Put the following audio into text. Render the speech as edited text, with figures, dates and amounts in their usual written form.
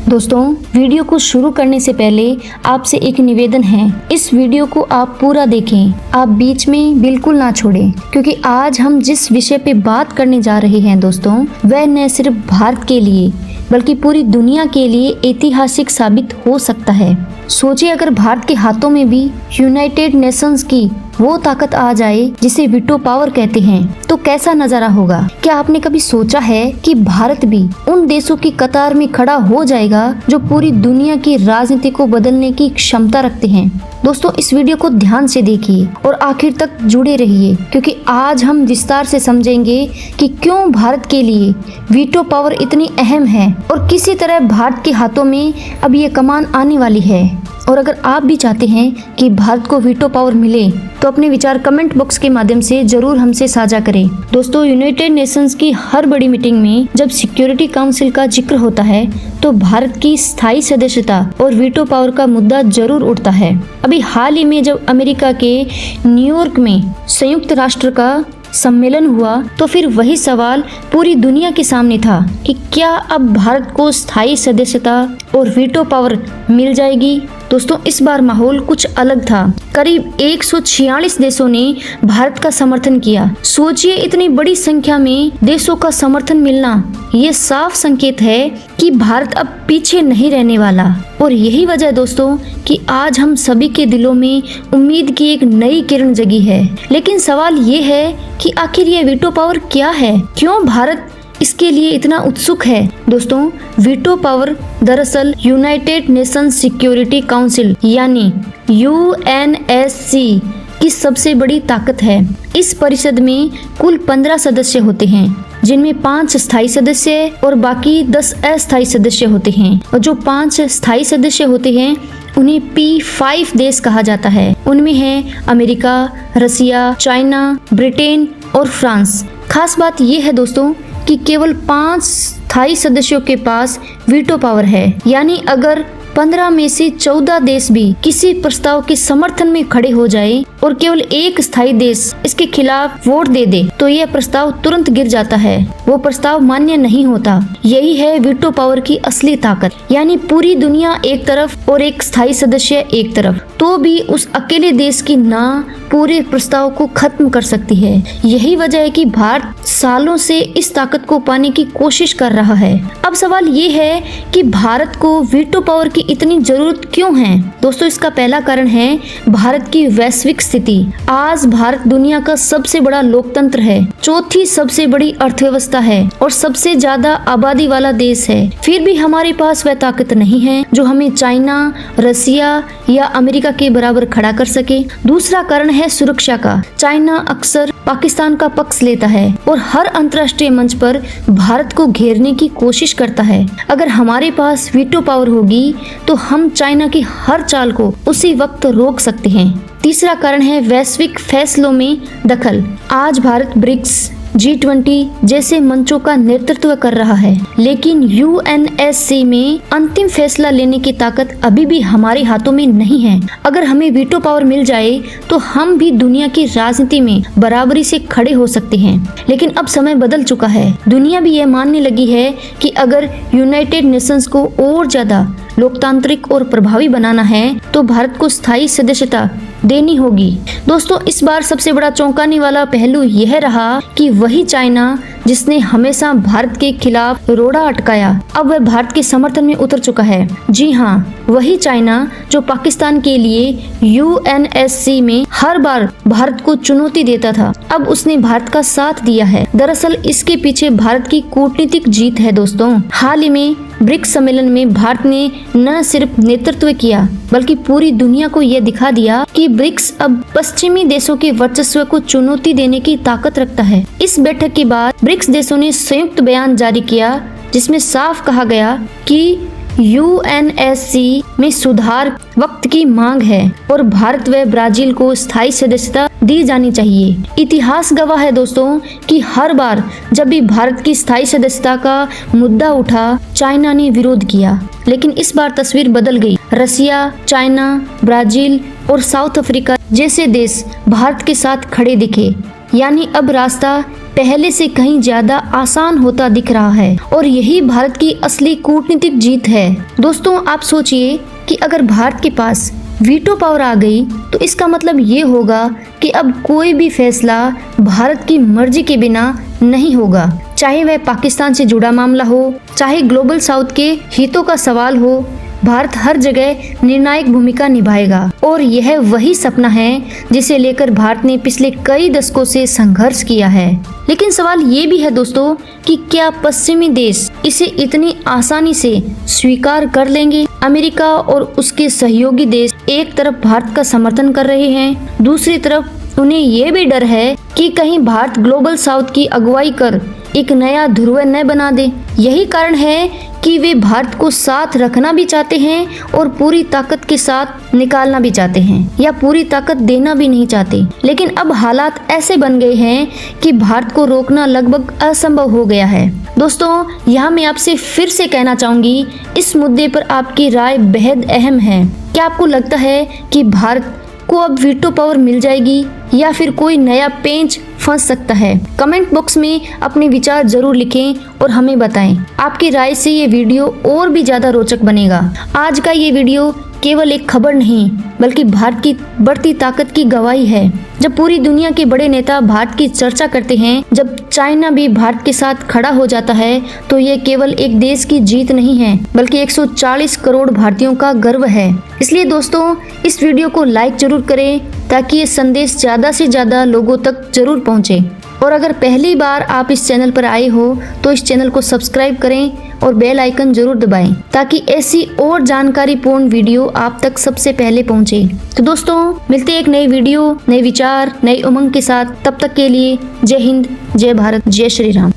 दोस्तों, वीडियो को शुरू करने से पहले आपसे एक निवेदन है, इस वीडियो को आप पूरा देखें, आप बीच में बिल्कुल ना छोड़ें, क्योंकि आज हम जिस विषय पे बात करने जा रहे हैं दोस्तों, वह न सिर्फ भारत के लिए बल्कि पूरी दुनिया के लिए ऐतिहासिक साबित हो सकता है। सोचिए, अगर भारत के हाथों में भी यूनाइटेड नेशंस की वो ताकत आ जाए जिसे वीटो पावर कहते हैं, तो कैसा नजारा होगा। क्या आपने कभी सोचा है कि भारत भी उन देशों की कतार में खड़ा हो जाएगा जो पूरी दुनिया की राजनीति को बदलने की क्षमता रखते हैं। दोस्तों, इस वीडियो को ध्यान से देखिए और आखिर तक जुड़े रहिए, क्योंकि आज हम विस्तार से समझेंगे कि क्यों भारत के लिए वीटो पावर इतनी अहम है और किसी तरह भारत के हाथों में अब ये कमान आने वाली है। और अगर आप भी चाहते हैं कि भारत को वीटो पावर मिले, तो अपने विचार कमेंट बॉक्स के माध्यम से जरूर हमसे साझा करें। दोस्तों, यूनाइटेड नेशंस की हर बड़ी मीटिंग में जब सिक्योरिटी काउंसिल का जिक्र होता है, तो भारत की स्थायी सदस्यता और वीटो पावर का मुद्दा जरूर उठता है। अभी हाल ही में जब अमेरिका के न्यूयॉर्क में संयुक्त राष्ट्र का सम्मेलन हुआ, तो फिर वही सवाल पूरी दुनिया के सामने था कि क्या अब भारत को स्थायी सदस्यता और वीटो पावर मिल जाएगी। दोस्तों, इस बार माहौल कुछ अलग था। करीब 146 देशों ने भारत का समर्थन किया। सोचिए, इतनी बड़ी संख्या में देशों का समर्थन मिलना, ये साफ संकेत है कि भारत अब पीछे नहीं रहने वाला। और यही वजह है दोस्तों कि आज हम सभी के दिलों में उम्मीद की एक नई किरण जगी है। लेकिन सवाल ये है कि आखिर ये वीटो पावर क्या है, क्यों भारत इसके लिए इतना उत्सुक है। दोस्तों, वीटो पावर दरअसल यूनाइटेड नेशंस सिक्योरिटी काउंसिल यानी UNSC की सबसे बड़ी ताकत है। इस परिषद में कुल 15 सदस्य होते हैं, जिनमें 5 स्थायी सदस्य और बाकी 10 अस्थायी सदस्य होते हैं। और जो 5 स्थायी सदस्य होते हैं उन्हें P5 देश कहा जाता है। उनमें है अमेरिका, रसिया, चाइना, ब्रिटेन और फ्रांस। खास बात यह है दोस्तों कि केवल 5 स्थायी सदस्यों के पास वीटो पावर है, यानी अगर 15 में से 14 देश भी किसी प्रस्ताव के समर्थन में खड़े हो जाए और केवल एक स्थायी देश इसके खिलाफ वोट दे दे, तो यह प्रस्ताव तुरंत गिर जाता है, वो प्रस्ताव मान्य नहीं होता। यही है वीटो पावर की असली ताकत, यानी पूरी दुनिया एक तरफ और एक स्थायी सदस्य एक तरफ, तो भी उस अकेले देश की ना पूरे प्रस्ताव को खत्म कर सकती है। यही वजह है कि भारत सालों से इस ताकत को पाने की कोशिश कर रहा है। अब सवाल ये है कि भारत को वीटो पावर की इतनी जरूरत क्यों है। दोस्तों, इसका पहला कारण है भारत की वैश्विक स्थिति। आज भारत दुनिया का सबसे बड़ा लोकतंत्र है, चौथी सबसे बड़ी अर्थव्यवस्था है और सबसे ज्यादा आबादी वाला देश है। फिर भी हमारे पास वह ताकत नहीं है जो हमें चाइना, रसिया या अमेरिका के बराबर खड़ा कर सके। दूसरा कारण है सुरक्षा का। चाइना अक्सर पाकिस्तान का पक्ष लेता है और हर अंतर्राष्ट्रीय मंच पर भारत को घेरने की कोशिश करता है। अगर हमारे पास वीटो पावर होगी तो हम चाइना की हर चाल को उसी वक्त रोक सकते हैं। तीसरा कारण है वैश्विक फैसलों में दखल। आज भारत ब्रिक्स, G20 जैसे मंचों का नेतृत्व कर रहा है, लेकिन UNSC में अंतिम फैसला लेने की ताकत अभी भी हमारे हाथों में नहीं है। अगर हमें वीटो पावर मिल जाए तो हम भी दुनिया की राजनीति में बराबरी से खड़े हो सकते हैं। लेकिन अब समय बदल चुका है। दुनिया भी यह मानने लगी है कि अगर यूनाइटेड नेशंस को और ज्यादा लोकतांत्रिक और प्रभावी बनाना है तो भारत को स्थायी सदस्यता देनी होगी। दोस्तों, इस बार सबसे बड़ा चौंकाने वाला पहलू यह रहा कि वही चाइना जिसने हमेशा भारत के खिलाफ रोड़ा अटकाया, अब वह भारत के समर्थन में उतर चुका है। जी हाँ, वही चाइना जो पाकिस्तान के लिए UNSC में हर बार भारत को चुनौती देता था, अब उसने भारत का साथ दिया है। दरअसल इसके पीछे भारत की कूटनीतिक जीत है। दोस्तों, हाल ही में ब्रिक्स सम्मेलन में भारत ने न सिर्फ नेतृत्व किया बल्कि पूरी दुनिया को यह दिखा दिया कि ब्रिक्स अब पश्चिमी देशों के वर्चस्व को चुनौती देने की ताकत रखता है। इस बैठक के बाद ब्रिक्स देशों ने संयुक्त बयान जारी किया, जिसमें साफ कहा गया कि UNSC में सुधार वक्त की मांग है और भारत व ब्राजील को स्थायी सदस्यता दी जानी चाहिए। इतिहास गवाह है दोस्तों कि हर बार जब भी भारत की स्थायी सदस्यता का मुद्दा उठा, चाइना ने विरोध किया, लेकिन इस बार तस्वीर बदल गई। रसिया, चाइना, ब्राजील और साउथ अफ्रीका जैसे देश भारत के साथ खड़े दिखे, यानी अब रास्ता पहले से कहीं ज्यादा आसान होता दिख रहा है और यही भारत की असली कूटनीतिक जीत है। दोस्तों, आप सोचिए कि अगर भारत के पास वीटो पावर आ गई तो इसका मतलब ये होगा कि अब कोई भी फैसला भारत की मर्जी के बिना नहीं होगा, चाहे वह पाकिस्तान से जुड़ा मामला हो, चाहे ग्लोबल साउथ के हितों का सवाल हो। भारत हर जगह निर्णायक भूमिका निभाएगा और यह वही सपना है जिसे लेकर भारत ने पिछले कई दशकों से संघर्ष किया है। लेकिन सवाल ये भी है दोस्तों कि क्या पश्चिमी देश इसे इतनी आसानी से स्वीकार कर लेंगे? अमेरिका और उसके सहयोगी देश एक तरफ भारत का समर्थन कर रहे हैं, दूसरी तरफ उन्हें ये भी डर है कि कहीं भारत ग्लोबल साउथ की अगुवाई कर एक नया ध्रुव न बना दे। यही कारण है कि वे भारत को साथ रखना भी चाहते हैं और पूरी ताकत के साथ निकालना भी चाहते हैं या पूरी ताकत देना भी नहीं चाहते। लेकिन अब हालात ऐसे बन गए हैं कि भारत को रोकना लगभग असंभव हो गया है। दोस्तों, यहाँ मैं आपसे फिर से कहना चाहूंगी, इस मुद्दे पर आपकी राय बेहद अहम है। क्या आपको लगता है कि भारत को अब वीटो पावर मिल जाएगी या फिर कोई नया पेंच फंस सकता है? कमेंट बॉक्स में अपने विचार जरूर लिखें और हमें बताएं। आपकी राय से ये वीडियो और भी ज्यादा रोचक बनेगा। आज का ये वीडियो केवल एक खबर नहीं बल्कि भारत की बढ़ती ताकत की गवाही है। जब पूरी दुनिया के बड़े नेता भारत की चर्चा करते हैं, जब चाइना भी भारत के साथ खड़ा हो जाता है, तो ये केवल एक देश की जीत नहीं है बल्कि 140 करोड़ भारतीयों का गर्व है। इसलिए दोस्तों, इस वीडियो को लाइक जरूर करें ताकि ये संदेश ज्यादा से ज्यादा लोगों तक जरूर पहुंचे। और अगर पहली बार आप इस चैनल पर आए हो तो इस चैनल को सब्सक्राइब करें और बेल आइकन जरूर दबाएं ताकि ऐसी और जानकारी पूर्ण वीडियो आप तक सबसे पहले पहुंचे। तो दोस्तों, मिलते हैं एक नई वीडियो, नए विचार, नई उमंग के साथ। तब तक के लिए जय हिंद, जय भारत, जय श्री राम।